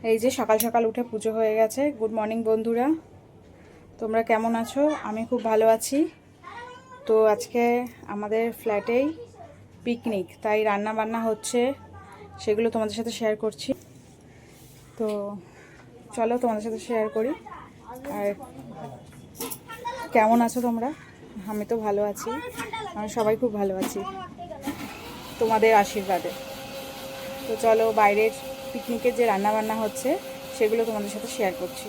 এই যে সকাল সকাল উঠে পুজো হয়ে গেছে। গুড মর্নিং বন্ধুরা, তোমরা কেমন আছো? আমি খুব ভালো আছি। তো আজকে আমাদের ফ্ল্যাটেই পিকনিক, তাই রান্না বান্না হচ্ছে, সেগুলো তোমাদের সাথে শেয়ার করছি। তো চলো তোমাদের সাথে শেয়ার করি। আর কেমন আছো তোমরা? আমি তো ভালো আছি, আমরা সবাই খুব ভালো আছি তোমাদের আশীর্বাদে। তো চলো বাইরের পিকনিকের যে রান্না বান্না হচ্ছে সেগুলো তোমাদের সাথে শেয়ার করছি।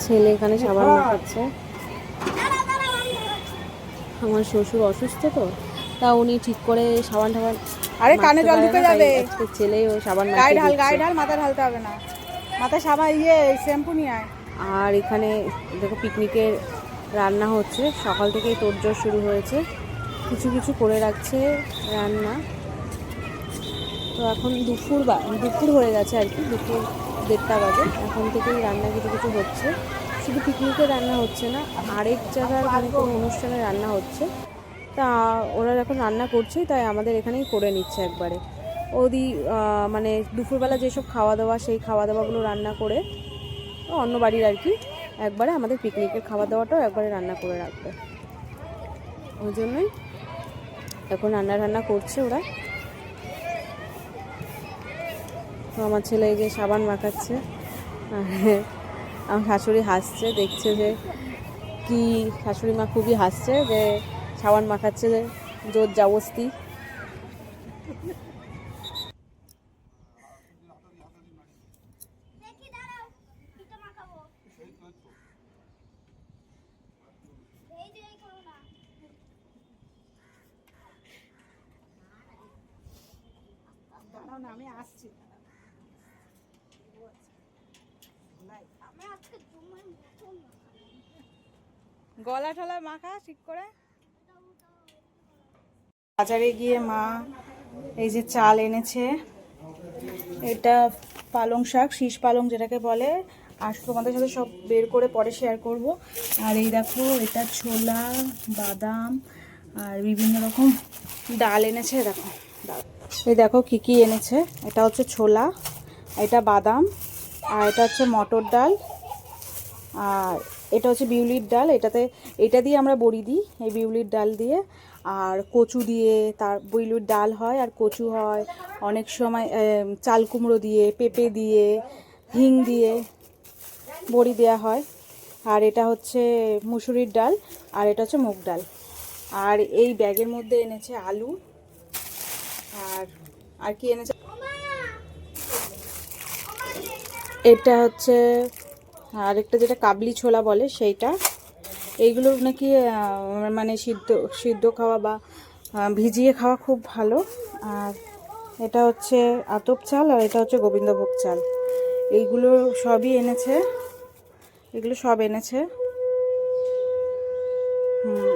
ছেলে এখানে সাবান মাখাচ্ছে। আমার শ্বশুর অসুস্থ, তো তা উনি ঠিক করে সাবান টাবান আরে কানে জল ঢুকে যাবে। আজকে ছেলেই ও সাবান গায়ে মাখিয়ে ঢাল, দিচ্ছে। মাথা ঢালতে হবে না, মাথায় সাবান শ্যাম্পু নিয়ে আয়। আর এখানে দেখো পিকনিকের রান্না হচ্ছে, সকাল থেকেই তোড়জোড় শুরু হয়েছে, কিছু কিছু করে রাখছে রান্না। তো এখন দুপুর হয়ে গেছে আর কি, দুপুর 1:30 বাজে। এখন থেকেই রান্না কিছু কিছু হচ্ছে। শুধু পিকনিকের রান্না হচ্ছে না, আরেক জায়গার মানে কোনো অনুষ্ঠানে রান্না হচ্ছে। তা ওরা যখন রান্না করছে তাই আমাদের এখানেই করে নিচ্ছে একবারে। মানে দুপুরবেলা যেসব খাওয়া দাওয়া, সেই খাওয়া দাওয়াগুলো রান্না করে অন্য বাড়ির আর কি, একবারে আমাদের পিকনিকের খাওয়া দাওয়াটাও একবারে রান্না করে রাখবে। ওই জন্যই এখন রান্না করছে ওরা। তো আমার ছেলে এই যে সাবান মাখাচ্ছে, আমার শাশুড়ি হাসছে, দেখছে যে কি শাশুড়ি মা খুবই হাসছে যে সাবান মাখাচ্ছে যে জোর জবস্তি। আমি আসছি। গলা টলা মাখা ঠিক করে। বাজারে গিয়ে মা এই যে চাল এনেছে, এটা পালং শাক, শীষ পালং যেটাকে বলে। আর তোমাদের সাথে সব বের করে পরে শেয়ার করব। আর এই দেখো, এটা ছোলা, বাদাম আর বিভিন্ন রকম ডাল এনেছে। দেখো এই দেখো কি কি এনেছে। এটা হচ্ছে ছোলা, এটা বাদাম, আর এটা হচ্ছে মটর ডাল, আর এটা হচ্ছে বিউলির ডাল। এটা দিয়ে আমরা বড়ি দিই, এই বিউলির ডাল দিয়ে। আর কচু দিয়ে, তার বিউলির ডাল হয় আর কচু হয়, অনেক সময় চাল কুমড়ো দিয়ে, পেঁপে দিয়ে, হিং দিয়ে বড়ি দেওয়া হয়। আর এটা হচ্ছে মুসুরির ডাল, আর এটা হচ্ছে মুগ ডাল। আর এই ব্যাগের মধ্যে এনেছে আলু, আর কি এনেছে, এটা হচ্ছে আরেকটা যেটা কাবলি ছোলা বলে সেইটা। এইগুলো নাকি মানে সিদ্ধ খাওয়া বা ভিজিয়ে খাওয়া খুব ভালো। আর এটা হচ্ছে আতপ চাল, আর এটা হচ্ছে গোবিন্দভোগ চাল। এইগুলো সবই এনেছে, এগুলো সব এনেছে।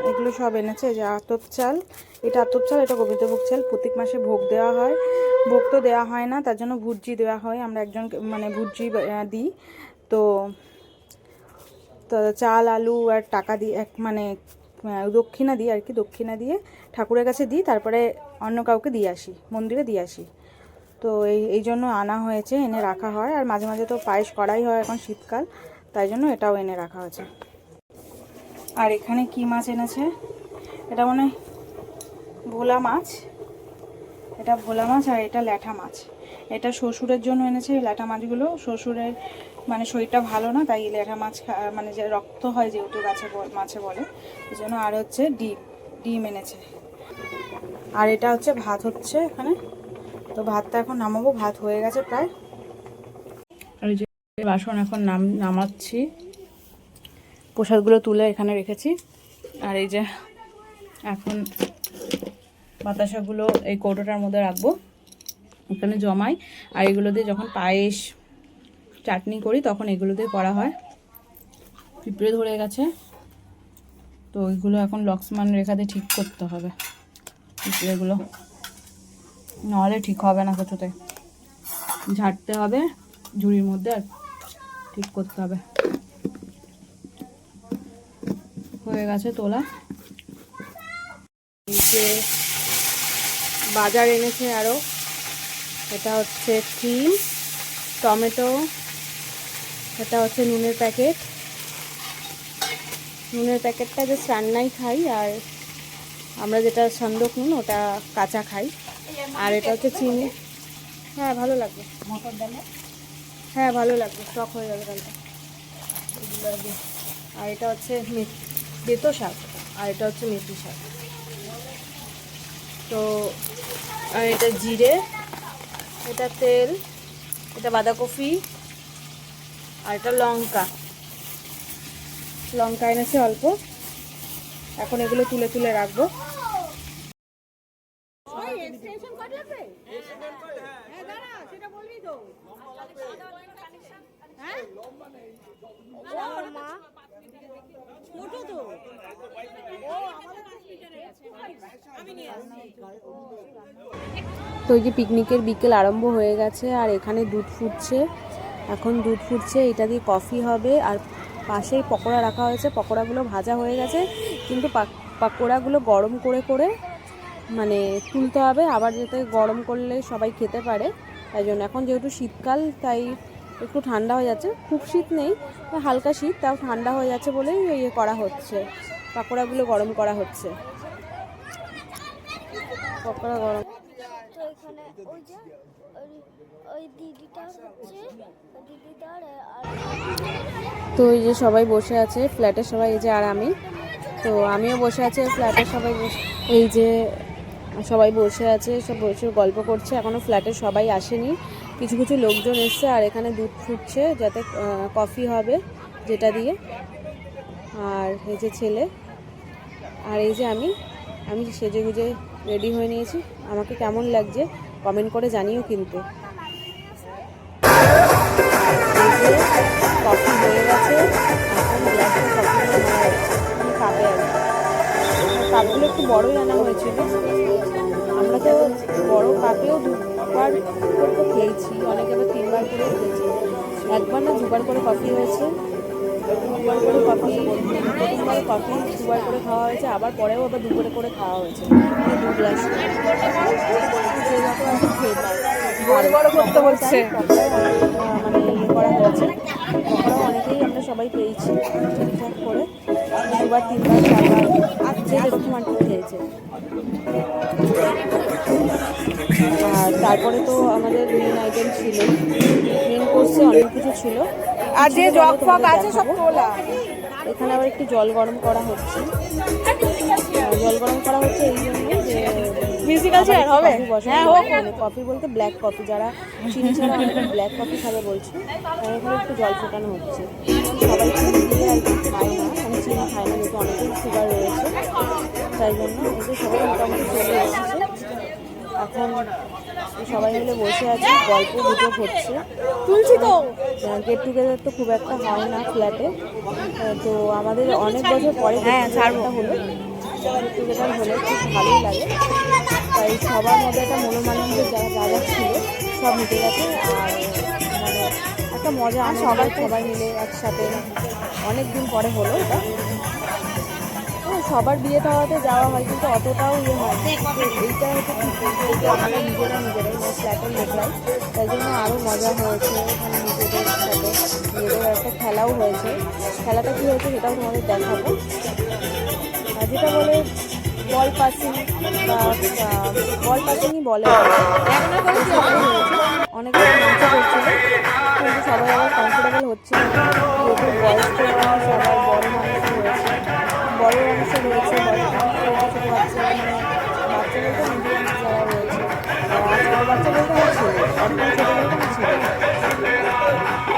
এগুলো সব এনেছে। যে আতপ চাল, এটা আতপ চাল, এটা গোবিন্দভোগ চাল। প্রত্যেক মাসে ভোগ দেওয়া হয়। ভোগ তো দেওয়া হয় না, তার জন্য ভুর্জি দেওয়া হয়। আমরা একজনকে মানে ভুর্জি দিই। তো চাল, আলু আর টাকা দিই, মানে দক্ষিণা দিই আর কি। দক্ষিণা দিয়ে ঠাকুরের কাছে দিই, তারপরে অন্য কাউকে দিয়ে আসি, মন্দিরে দিয়ে আসি। তো এই জন্য আনা হয়েছে, এনে রাখা হয়। আর মাঝে মাঝে তো পায়েস করাই হয়, এখন শীতকাল, তাই জন্য এটাও এনে রাখা হয়েছে। আর এখানে কি মাছ এনেছে, এটা মনে হয় ভোলা মাছ। এটা ভোলা মাছ, আর এটা ল্যাঠা মাছ। এটা শ্বশুরের জন্য এনেছে এই ল্যাঠা মাছগুলো। শ্বশুরের মানে শরীরটা ভালো না, তাই ল্যাঠা মাছ মানে যে রক্ত হয় যেহেতু মাছে বলে, এই জন্য। আর হচ্ছে ডিম এনেছে। আর এটা হচ্ছে ভাত হচ্ছে এখানে। তো ভাতটা এখন নামাবো, ভাত হয়ে গেছে প্রায়। আর যে বাসন এখন নামাচ্ছি, প্রসাদগুলো তুলে এখানে রেখেছি। আর এই যে এখন বাতাসাগুলো এই কৌটোটার মধ্যে রাখবো, এখানে জমাই। আর এগুলো দিয়ে যখন পায়েস, চাটনি করি তখন এগুলো দিয়ে করা হয়। পিঁপড়ে ধরে গেছে, তো ওইগুলো এখন লক্ষ্মণ রেখা দিয়ে ঠিক করতে হবে। পিঁপড়েগুলো নাহলে ঠিক হবে না, কিছুতে ঝাড়তে হবে ঝুড়ির মধ্যে, আর ঠিক করতে হবে। হয়ে গেছে তোলা। এই যে বাজার এনেছে আরও, এটা হচ্ছে ক্রিম, টমেটো, এটা হচ্ছে নুনের প্যাকেট। নুনের প্যাকেটটা যে রান্নায় খাই, আর আমরা যেটা সন্দক নুন ওটা কাঁচা খাই। আর এটা হচ্ছে চিনি। হ্যাঁ ভালো লাগবে, মটর ডালে হ্যাঁ ভালো লাগবে, স্টক হয়ে যাবে ডালটা। আর এটা হচ্ছে বেতো শাক, আর এটা হচ্ছে মেথি শাক। তো আর এটা জিরে, এটা তেল, এটা বাঁধাকপি, আর এটা লঙ্কা। লঙ্কা এনেছে অল্প, এখন এগুলো তুলে তুলে রাখবো। তো এই যে পিকনিকের বিকেল আরম্ভ হয়ে গেছে, আর এখানে দুধ ফুটছে। এখন দুধ ফুটছে, এটা দিয়ে কফি হবে। আর পাশেই পকোড়া রাখা হয়েছে, পকোড়াগুলো ভাজা হয়ে গেছে, কিন্তু পকোড়াগুলো গরম করে করে মানে তুলতে হবে, আবার যাতে গরম করলে সবাই খেতে পারে। তাই জন্য এখন যেহেতু শীতকাল, তাই একটু ঠান্ডা হয়ে যাচ্ছে, খুব শীত নেই, হালকা শীত, তাও ঠান্ডা হয়ে যাচ্ছে বলেই ইয়ে করা হচ্ছে, পকোড়াগুলো গরম করা হচ্ছে। পকোড়া গরম। তো এখানে ওই যে ওই দিদিটার হচ্ছে দিদিটার তো এই যে সবাই বসে আছে ফ্ল্যাটের সবাই, এই যে আর আমি, তো আমিও বসে আছি ফ্ল্যাটের সবাই এই যে সবাই বসে আছে, সব বসে গল্প করছে। এখনও ফ্ল্যাটের সবাই আসেনি, কিছু কিছু লোকজন এসছে। আর এখানে দুধ ফুটছে, যাতে কফি হবে যেটা দিয়ে। আর এই যে ছেলে, আর এই যে আমি সেজে গুজে রেডি হয়ে নিয়েছি। আমাকে কেমন লাগছে কমেন্ট করে জানিও কিন্তু। এই যে কফি হয়ে গেছে, এখন গ্লাসে কফিগুলো নেওয়া হচ্ছে কাপে। আর কাপগুলো একটু বড়ই আনা হয়েছিল, আমরা তো বড় কাপেও দুবার করে তো খেয়েছি, অনেকে আবার 3বার করেও খেয়েছি। একবার না 2বার করে কফি হয়েছে, 2বার করে কফি, প্রথমবার কফি 2বার করে খাওয়া হয়েছে, আবার পরেও আবার 2 করে খাওয়া হয়েছে, মানে 2 গ্লাস। যে যত আর কি খেয়ে পায়, বড় করতে বলছে, মানে ইয়ে করা হয়েছে। পকোড়াও অনেকেই আমরা সবাই পেয়েছি ঠিকঠাক করে, 2বার 3বার 4বার যে যেরকম আর কি খেয়েছে। আর তারপরে তো আমাদের মেন আইটেম ছিল, মেন কোর্সে অনেক কিছু ছিল। আর যে জগ ফগ আছে সব তোলা। এখানে আবার একটু জল গরম করা হচ্ছে, জল গরম করা হচ্ছে এই জন্য যে মিউজিক্যাল চেয়ার হবে। হ্যাঁ হোক, কফি বলতে ব্ল্যাক কফি, যারা চিনি ছাড়া অনেকে ব্ল্যাক কফি খাবে বলছে, তাই এখানে একটু জল ফোটানো হচ্ছে। সবাই চিনি দিয়ে আর কি খায় না, আমি চিনি খাই না, যেহেতু অনেকেই সুগার রয়েছে, তাই জন্য এই যে সবাই মোটামুটি চলে এসেছে। এখন সবাই মিলে বসে আছি, গল্প গুজব হচ্ছে। তুলছি তো, গেট টুগেদার তো খুব একটা হয় না ফ্ল্যাটে, তো আমাদের অনেক বছর পরে ছাড়টা হলো, গেট টুগেদার হলে খুব ভালোই লাগে। তাই সবার মধ্যে একটা মনোমালিন্য যারা যা ছিল সব মিটে গেছে। আর মানে একটা মজা, সবাই মিলে একসাথে অনেক দিন পরে হলো এটা। সবার বিয়ে খাওয়াতে যাওয়া হয়, কিন্তু অতটাও ইয়ে হয়। এইটা হচ্ছে এইটা আমরা নিজেরাই ফ্ল্যাটের লোকরাই, তাই জন্য আরও মজা হয়েছে। এখানে নিজেদের সাথে নিজেদের একটা খেলাও হয়েছে। খেলাটা কী হয়েছে সেটাও তোমাদের দেখাবো। আর যেটা বলে বল পাসিং, বা বল পাসিংই বলে, অনেকে মঞ্চ করছিল, কিন্তু সবাই আবার কমফোর্টেবল হচ্ছে না, যেহেতু বয়স্ক সবাই বড় মানুষ রয়েছে, বড় অংশ রয়েছে, ছোটো বাচ্চা, মানে বাচ্চা বলতে মিডিয়াম যারা রয়েছে, ছোটো বাচ্চা বলতে আমার ছেলে, একদম ছোটো বলতে আমার ছেলে,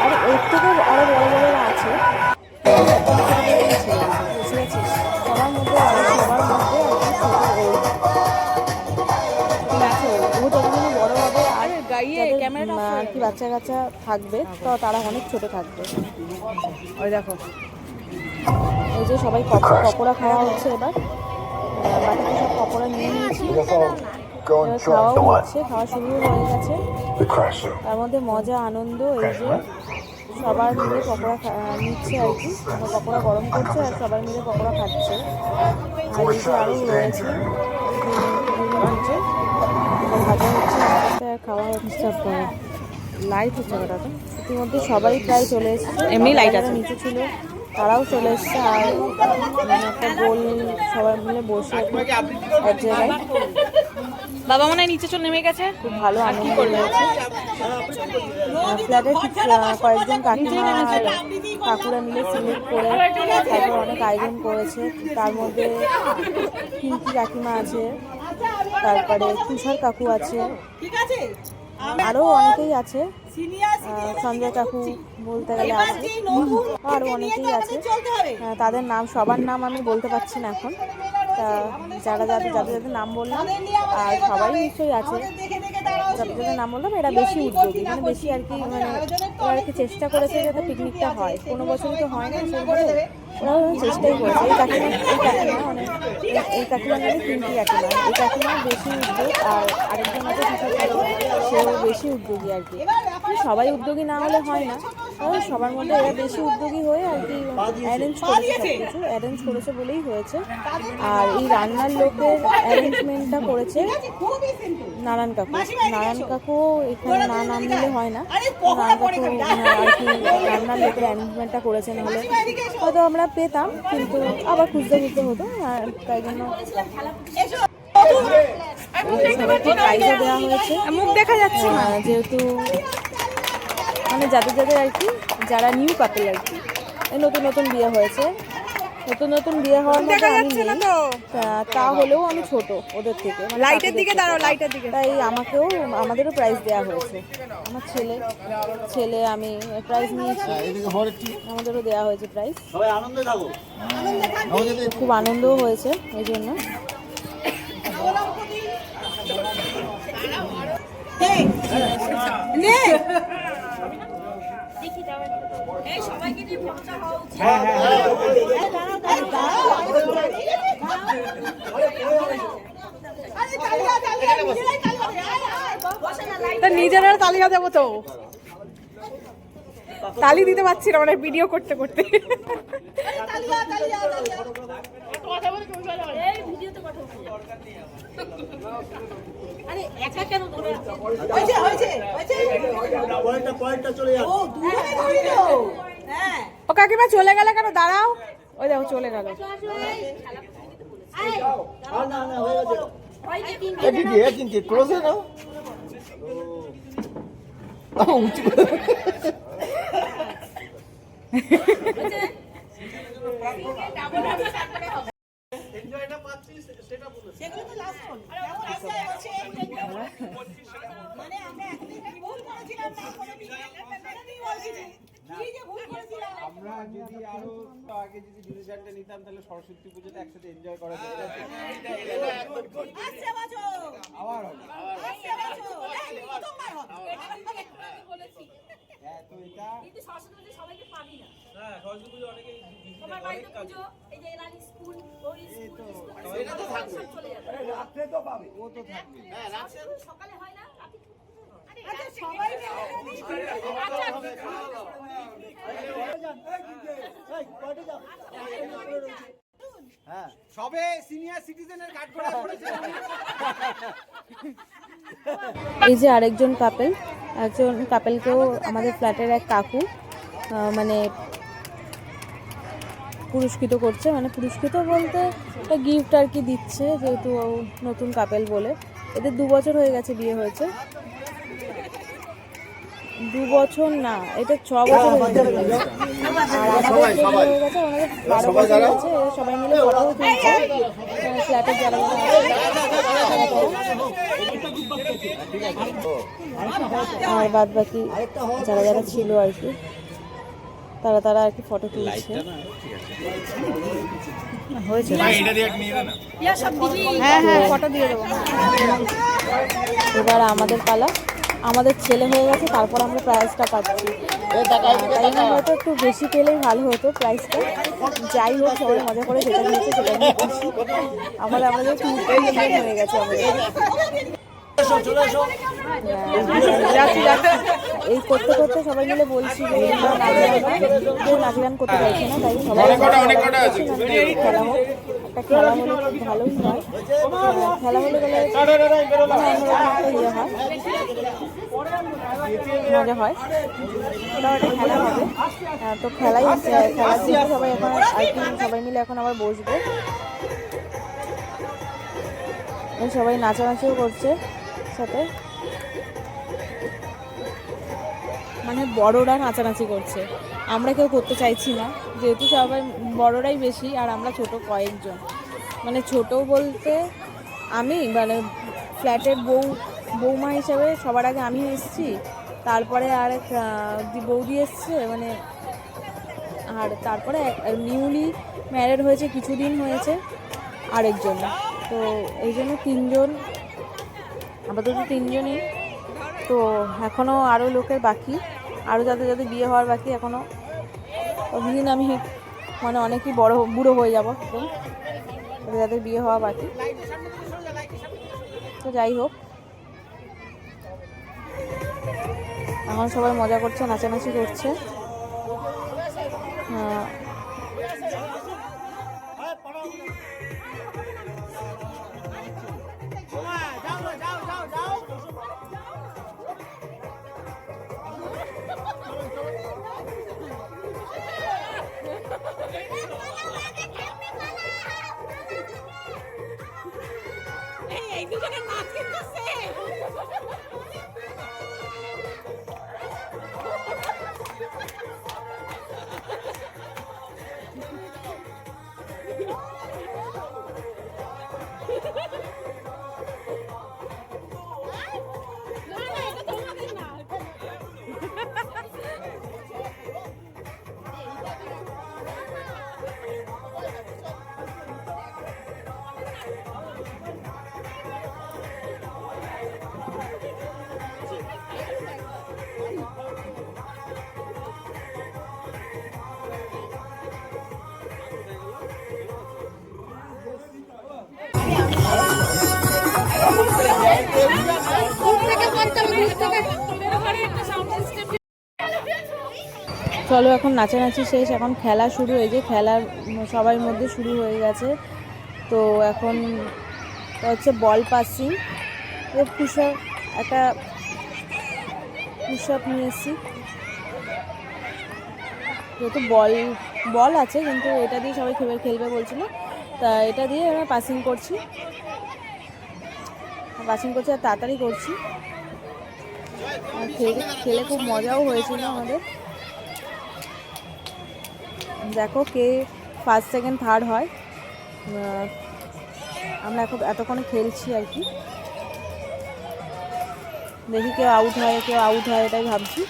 আর এর থেকে আরও বড় বড়রা আছে, বুঝতে পারছিস, সবার মধ্যে আর কি ছোটো ও যতদিন বড় হবে আর আর কি বাচ্চা কাচ্চা থাকবে, তো তারা অনেক ছোট থাকবে। ওই দেখো, এই যে সবাই পকোড়া খাওয়া হচ্ছে। এবার বাড়িতে সব পকোড়া নিয়ে নিয়েছি, এবার খাওয়াও হচ্ছে, খাওয়া শুরু হয়ে গেছে। তার মধ্যে মজা আনন্দ, এই যে সবার মিলে পকোড়া নিচ্ছে আর কি, পকোড়া গরম করছে আর সবাই মিলে পকোড়া খাচ্ছে। আর এই যে আরও রয়েছে নিচে ভাজা হচ্ছে, আস্তে আর খাওয়া হচ্ছে। লাইট হচ্ছে না দাদা। ইতিমধ্যে সবাই প্রায় চলে এসেছে, এমনি light যারা আছে। নিচে ছিল তারাও চলে এসেছে। আর মানে একটা গোল সবাই মিলে বসে এক জায়গায় বাবা মনে হয় নিচে চলে নেমে গেছে। খুব ভালো আনন্দ হয়েছে। ফ্ল্যাটের কয়েকজন কাকিমা আর কাকুরা মিলে সিলেক্ট করে তারপর অনেক আয়োজন করেছে। তার মধ্যে পিঙ্কি কাকিমা আছে, তারপরে তুষার কাকু আছে, আরও অনেকেই আছে। সঞ্জয় কাকু বলতে গেলে আছে, আরও অনেকেই আছে। তাদের নাম, সবার নাম আমি বলতে পারছি না এখন। তা যারা যাদের যাদের যাদের নাম বললাম, আর সবাই নিশ্চয়ই আছে, যাদের যাদের নাম বললাম এরা বেশি উদ্যোগী, মানে বেশি আর কি, মানে ওরা আর কি চেষ্টা করেছে যাতে পিকনিকটা হয়। কোনো বছরই তো হয় না সেভাবে, ওরা চেষ্টাই করেছে। এই কাকিমার নামে তিনটি কাকিমা, এই কাকিমার বেশি উদ্যোগ, আর আরেকজন আছে তুষার কাকু, সেও বেশি উদ্যোগী আর কি। সবাই উদ্যোগী না হলে হয় না, সবার মধ্যে এরা বেশি উদ্যোগী হয়ে আর কি অ্যারেঞ্জ করেছে, সব কিছু অ্যারেঞ্জ করেছে বলেই হয়েছে। আর এই রান্নার লোকের অ্যারেঞ্জমেন্টটা করেছে নারায়ণ কাকু। নারায়ণ কাকু এখানে না নাম নিলে হয় না, নারায়ণ কাকু আর কি রান্নার লোকের অ্যারেঞ্জমেন্টটা করেছে। নাহলে হয়তো আমরা পেতাম, কিন্তু আবার খুঁজতে খুঁজতে হতো, আর তাই জন্য সবাইকে প্রাইজও দেওয়া হয়েছে। মুখ দেখা যাচ্ছে না। যেহেতু মানে যাদের যাদের আর কি, যারা নিউ কাপল আর কি, এই নতুন নতুন বিয়ে হয়েছে, নতুন নতুন বিয়ে হওয়ার মধ্যে আমি নেই, তা হলেও আমি ছোট ওদের থেকে, মানে লাইটের দিকে দাঁড়াও, লাইটের দিকে। তাই আমাদেরও প্রাইজ দেওয়া হয়েছে। আমার ছেলে আমি প্রাইজ নিয়েছি, আমাদেরও দেওয়া হয়েছে প্রাইজ। খুব আনন্দও হয়েছে এই জন্য। নিজেরা তালিয়া দেবো তো, তালি দিতে পারছি না মানে ভিডিও করতে করতে। ও কাকিমা চলে গেলে কেন? দাঁড়াও, ওই দেখো চলে গেল। আমরা যদি আরো আগে যদি ডিসিশনটা নিতাম তাহলে সরস্বতী পুজোটা একসাথে এনজয় করা যেত। আবার হবে। তো এটা কিন্তু সরস্বতী পুজো সবাইকে পাবি না। হ্যাঁ, সরস্বতী পুজো অনেকে তোমার বাড়িতে পুজো, এই যে এলানি স্কুল, ওই স্কুল এটা তো থাকবে, চলে যাবে। রাতে তো পাবে, ও তো থাকবে। হ্যাঁ, রাতে সকালে হয় না, রাতে আচ্ছা সবাই হ্যাঁ, সবে সিনিয়র সিটিজেনের কার্ড করা পড়েছে। এই যে আরেকজন কাপেলকেও আমাদের ফ্ল্যাটের এক কাকু মানে পুরস্কৃত করছে, মানে পুরস্কৃত বলতে একটা গিফট আর কি দিচ্ছে, যেহেতু নতুন কাপেল বলে। এদের 2 বছর হয়ে গেছে বিয়ে হয়েছে। 2 বছর না, এটা 6 বছর হয়ে গেছে। আর আমাদের যে বিয়ে হয়ে গেছে, আমাদের 12 বছর হয়েছে। সবাই মিলে ফটোও তুলছে ফ্ল্যাটের যারা আর বাদ বাকি যারা যারা ছিল আর কি, তারা আর কি ফটো তুলছে। হয়েছে, হ্যাঁ হ্যাঁ ফটো দিয়ে দেবো। এবার আমাদের পালা, আমাদের ছেলে হয়ে গেছে, তারপর আমরা প্রাইজটা পাচ্ছি। তাই হয়তো একটু বেশি পেলেই ভালো হতো প্রাইজটা। যাই হোক, সবাই মজা করে যেটা দিয়েছে সেটা নিয়ে খুশি। আমাদের হয়ে গেছে আমাদের। এই করতে করতে সবাই মিলে বলছি যে নাচ গান করতে চাইছে না, তাই সবাই খেলা হোক। একটা খেলা হলে খুব ভালোই হয়। খেলা হলে গেলে অন্যরকম একটা ইয়ে হয়, মজা হয়। ওটাও একটা খেলা হবে। তো খেলার জন্য সবাই এখন আর কি সবাই মিলে এখন আবার বসবে। সবাই নাচানাচিও করছে সাথে, মানে বড়রা নাচানাচি করছে, আমরা কেউ করতে চাইছি না, যেহেতু সবাই বড়রাই বেশি আর আমরা ছোট কয়েকজন। মানে ছোট বলতে আমি মানে ফ্ল্যাটের বৌমা হিসাবে সবার আগে আমি এসেছি, তারপরে আরেক বৌদি এসছে, মানে আর তারপরে নিউলি ম্যারেড হয়েছে, কিছুদিন হয়েছে আরেকজন। তো এই জন্য 3 জন, আপাতত 3 জনই। তো এখনও আরও লোকের বাকি, আরও যাদের বিয়ে হওয়ার বাকি এখনও। ততদিন আমি মানে অনেকই বুড়ো হয়ে যাবো, যাদের বিয়ে হওয়া বাকি। তো যাই হোক, এখন সবাই মজা করছে, নাচানাচি করছে। চলো এখন নাচানাচি শেষ, এখন খেলা শুরু। এই যে খেলা সবার মধ্যে শুরু হয়ে গেছে। তো এখন হচ্ছে বল পাসিং, একটা পুশ আপ নিয়ে এসেছি, যেহেতু বল আছে কিন্তু এটা দিয়ে সবাই খেলবে বলছিল, তা এটা দিয়ে আমরা পাসিং করছি আর তাড়াতাড়ি করছি। খেলে খুব মজাও হয়েছিল আমাদের। দেখো কে ফার্স্ট সেকেন্ড থার্ড হয়। আমরা এতক্ষণে খেলছি আর কি, দেখি কেউ আউট হয় এটাই ভাবছি।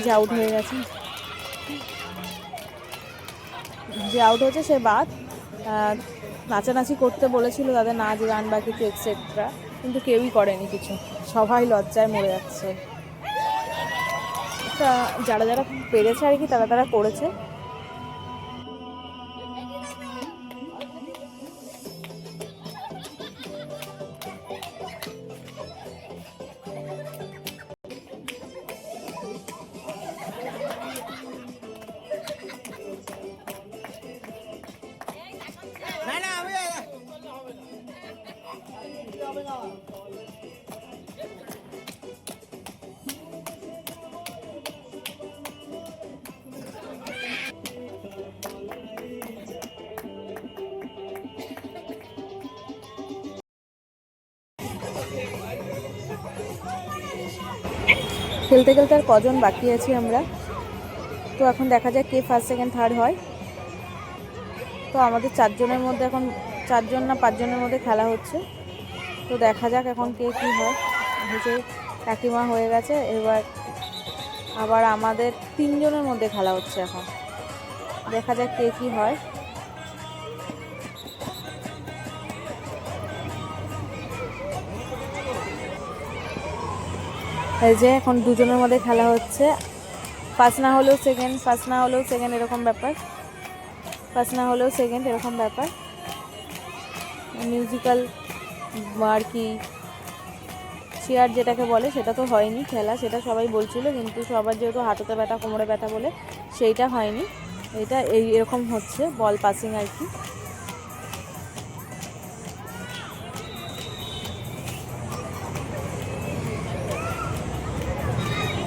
যে আউট হয়ে গেছে, যে আউট হয়েছে সে বাদ। নাচানাচি করতে বলেছিল তাদের, নাচ গান বা কিছু এক্সেট্রা, কিন্তু কেউই করেনি কিছু, সবাই লজ্জায় মরে যাচ্ছে। যারা পেরেছে আর কি তারা করেছে। খেলতে আর কজন বাকি আছি আমরা। তো এখন দেখা যাক কে ফার্স্ট সেকেন্ড থার্ড হয়। তো আমাদের 4 জনের মধ্যে এখন 4 জন না 5 জনের মধ্যে খেলা হচ্ছে। তো দেখা যাক এখন কে কী হয়। হচ্ছে কাকিমা হয়ে গেছে, এবার আবার আমাদের 3 জনের মধ্যে খেলা হচ্ছে। এখন দেখা যাক কে কী হয়। এই যে এখন 2 জনের মধ্যে খেলা হচ্ছে, ফার্স্ট না হলেও সেকেন্ড এরকম ব্যাপার, মিউজিক্যাল আর কি চেয়ার যেটাকে বলে সেটা তো হয়নি খেলা, সেটা সবাই বলছিল, কিন্তু সবার যেহেতু হাঁটুতে ব্যথা কোমরে ব্যথা বলে সেইটা হয়নি। এটা এরকম হচ্ছে বল পাসিং আর কি।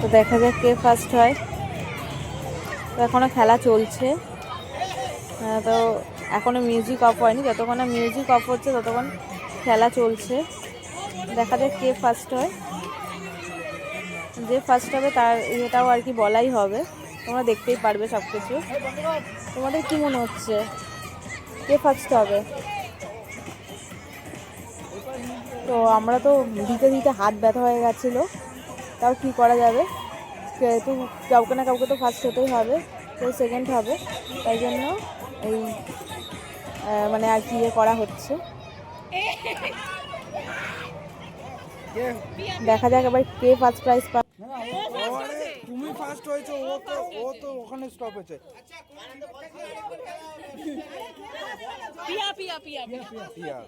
তো দেখা যাক কে ফার্স্ট হয়। তো এখনও খেলা চলছে। তো এখনও মিউজিক অফ হয়নি, যতক্ষণ না মিউজিক অফ হচ্ছে ততক্ষণ খেলা চলছে। দেখা যাক কে ফার্স্ট হয়। যে ফার্স্ট হবে তার এটাও আর কি বলাই হবে, তোমরা দেখতেই পারবে সব কিছু। তোমাদের কি মনে হচ্ছে কে ফার্স্ট হবে? তো আমরা তো দিতে দিতে হাত ব্যথা হয়ে গেছিলো, তাও কী করা যাবে, তো কাউকে না কাউকে তো ফার্স্ট হতেই হবে, কেউ সেকেন্ড হবে, তাই জন্য এই মানে আর কি করা হচ্ছে। দেখা যাক এবার কে ফার্স্ট প্রাইজ পাবে। তুমি ফার্স্ট হয়েছো, ও তো ওখানে স্টপ হয়েছে। পিয়া পিয়া পিয়া পিয়া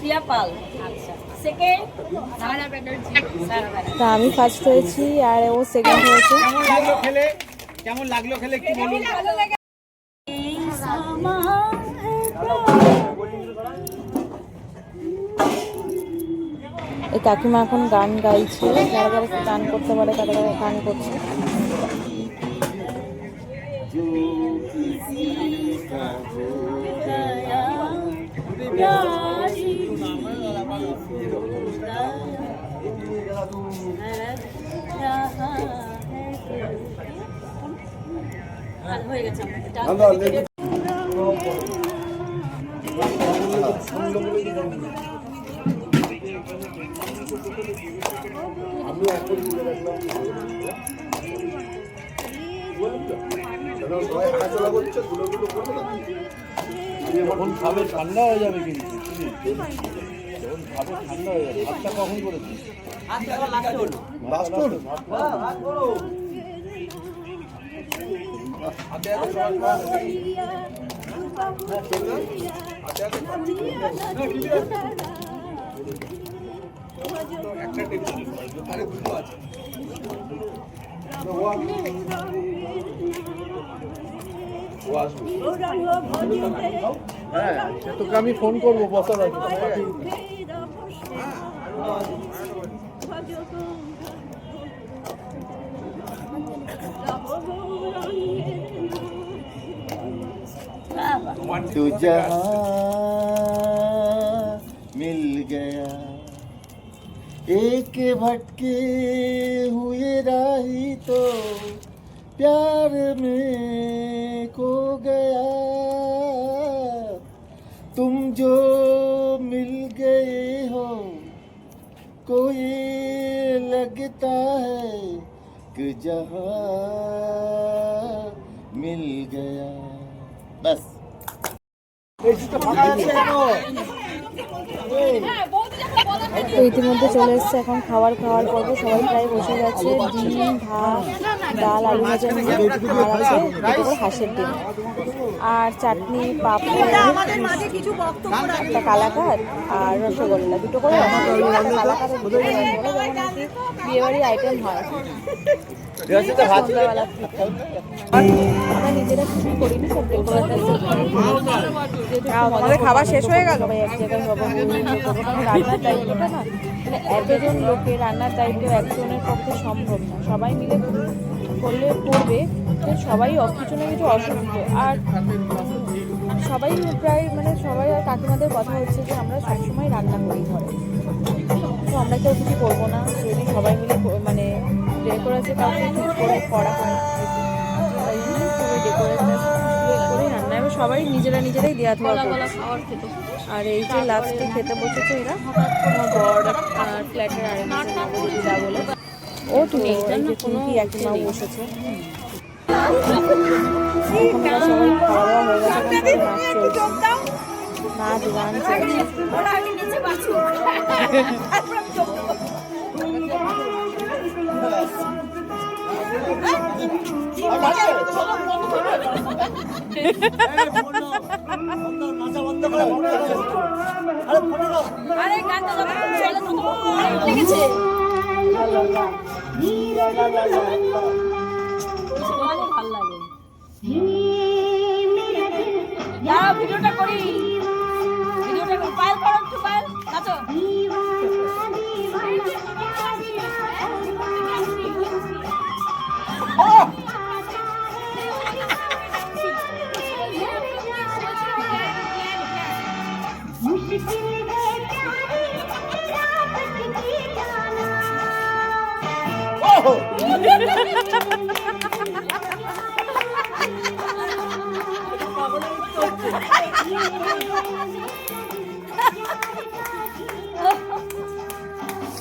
পিয়া পাল। আচ্ছা সেকেন্ড সারা ব্যানার্জি। তা আমি ফার্স্ট হয়েছি আর ও সেকেন্ড হয়েছে। কেমন লাগলো খেলে একটু বলুন। এই কাকিমা এখন গান গাইছে, যারা যারা গান করতে পারে তারা গান করছে। হয়ে গেছে যখন খাবে ঠান্ডা হয়ে যাবে, কিন্তু যখন খাবে ঠান্ডা হয়ে যাবে। ভাতটা কখন করেছি? হ্যাঁ, তোকে আমি ফোন করবো বসার আগে। तू जहाँ मिल गया, एक भटके हुए राही तो प्यार में खो गया। तुम जो मिल गए हो, कोई लगता है कि जहाँ मिल गया। बस তো ইতিমধ্যে চলে এসছে এখন খাওয়ার পর্ব। সবাই প্রায় বসে গেছে। ডিম, ভাত, ডাল, আলু ভাজা নিয়ে আর আছে দুটো করে হাঁসের ডিম আর চাটনি, পাঁপড়, একটা কালাকাঁদ আর রসগোল্লা, দুটো করে রসগোল্লা। কালাকাঁদ আর দুটো করে রসগোল্লা, যেমন আর কি বিয়েবাড়ির আইটেম হয় সন্ধ্যাবেলা থেকে। আমরা নিজেরা কিছু করিনি, সব আমাদের খাবার শেষ হয়ে গেল। সবাই এক জায়গায় হবো, রান্নার দায়িত্বটা না মানে এতজন লোকের রান্নার দায়িত্ব একজনের পক্ষে সম্ভব না। সবাই মিলে করলে করবে, সবাই কিছু না কিছু অসুস্থ। আর সবাই প্রায় মানে সবাই কাকিমাদের কথা হচ্ছে যে আমরা সবসময় রান্না করি ঘরে, তো আমরা কেউ কিছু করবো না যদি সবাই মিলে মানে ডেকোরেশন কাউকে ঠিক করে করা হয়। তাই জন্য সবাই ডেকোরেশন করে রান্না এবার সবাই নিজেরাই দেওয়া থাকা করছে। আর এই যে লাস্টে খেতে বসেছে এরা, বড় আর ফ্ল্যাটের আরেকজন দিদা বলে ও তুমি কি একই মাও বসেছে। এখন সবাই খাওয়া দাওয়া হয়ে গেছে, নাচ চলছে, নাচ গান আরে গানটা যখন চলে তখন অনেক লেগেছে। অনেক ভালো লাগে। ভিডিওটা করি, পায়েল করো একটু, পায়েল নাচো।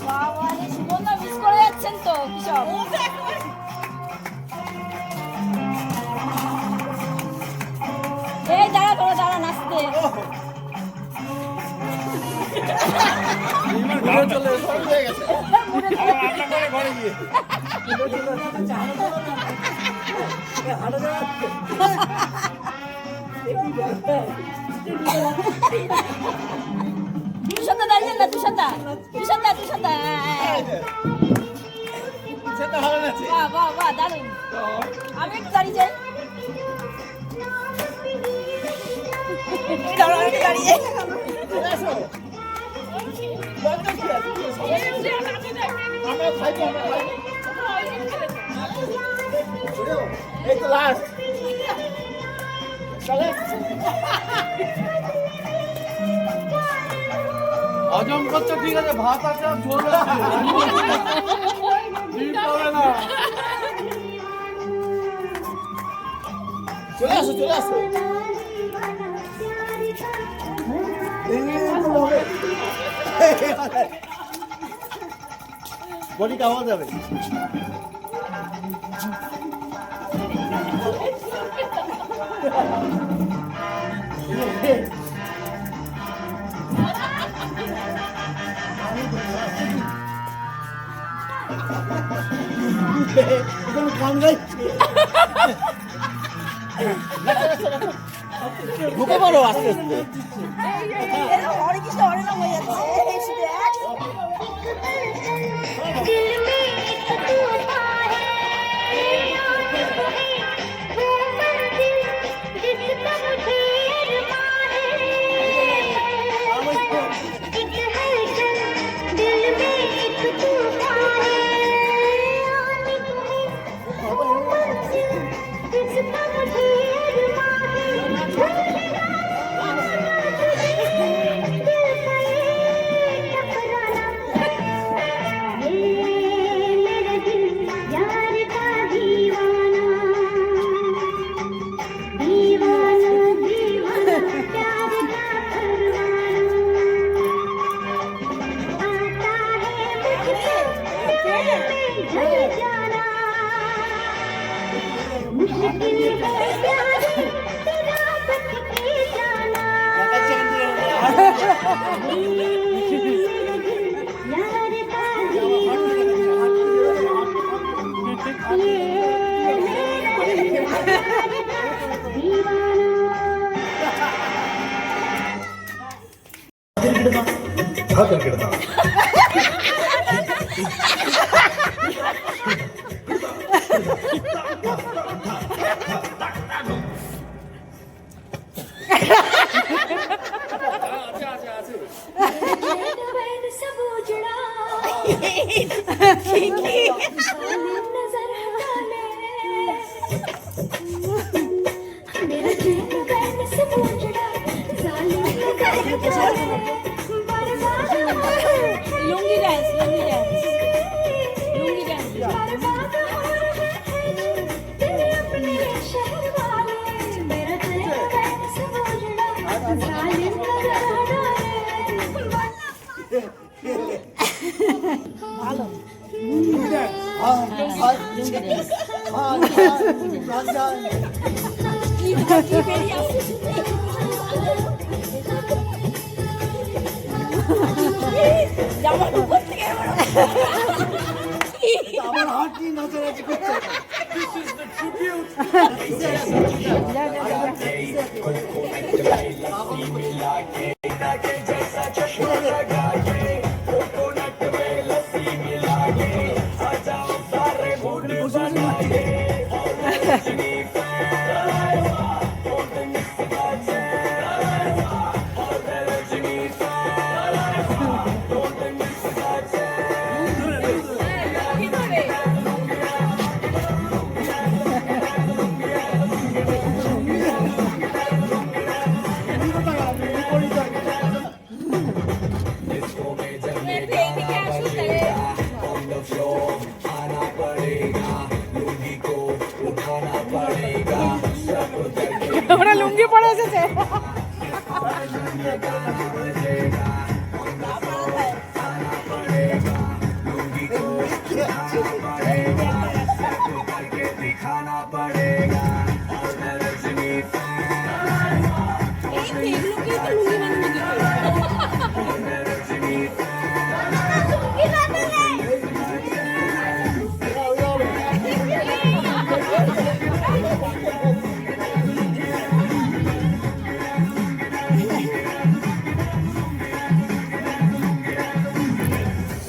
বাবা রে, সুগন্ধা মিস করে যাচ্ছেন তো কিসব। এই দাঁড়া তোরা দাঁড়া নাচতে। তুষারদা দাঁড়িয়ে না, তুষারদা তুষারদা তুষারদা। বাহ বাহ বাহ, দারুণ। আমি একটু দাঁড়িয়ে যাই। দাঁড়াও, আমি একটু দাঁড়িয়ে যাই। হজম করছো ঠিক আছে, ভাত আছে আর ঝোল আছে, ডিম পাবে না। চলে আসো চলে আসো বডি কামা যাবে ঢুকে পড়ো আস্তে আস্তে lungi dance, lungi dance, lungi dance. আমার হাত নিয়ে নাচানাচি করছে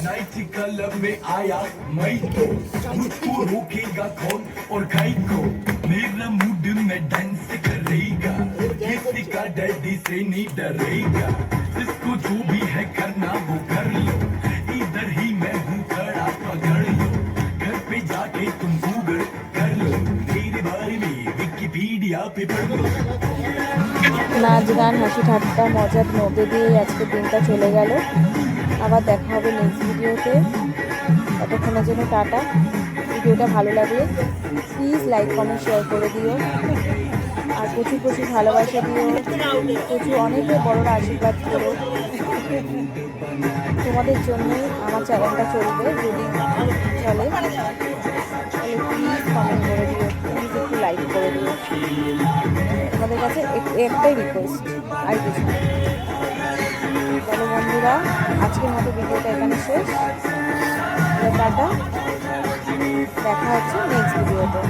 नाइट क्लब में आया मई को मुझको रोकेगा कौन और खाई को मेरा मूड में डांस करेगा किसी का डैडी से नहीं डरेगा इसको जो भी है करना वो कर लो इधर ही मैं हूँ खड़ा पकड़ लो घर पे जाके तुम गूगल कर लो मेरे बारे में विकिपीडिया पे पढ़ लो নাচ গান হাসি ঠাট্টা মজার মধ্যে দিয়ে আজকের দিনটা চলে গেল। আবার দেখা হবে নেক্সট ভিডিওতে। ততক্ষণের জন্য টাটা। ভিডিওটা ভালো লাগলে প্লিজ লাইক কমেন্ট শেয়ার করে দিও, আর প্রচুর প্রচুর ভালোবাসা দিও, প্রচুর অনেকে বড়রা আশীর্বাদ করো। তোমাদের জন্যই আমার চ্যানেলটা চলবে, যদি চলে তাহলে প্লিজ কমেন্ট করে দিও, প্লিজ একটু লাইক করে দিও। তোমাদের কাছে একটাই রিকোয়েস্ট, আর কিছু না। তাহলে বন্ধুরা, আজকের মতো ভিডিওটা এখানে শেষ। টাটা, দেখা হচ্ছে নেক্সট ভিডিওতে।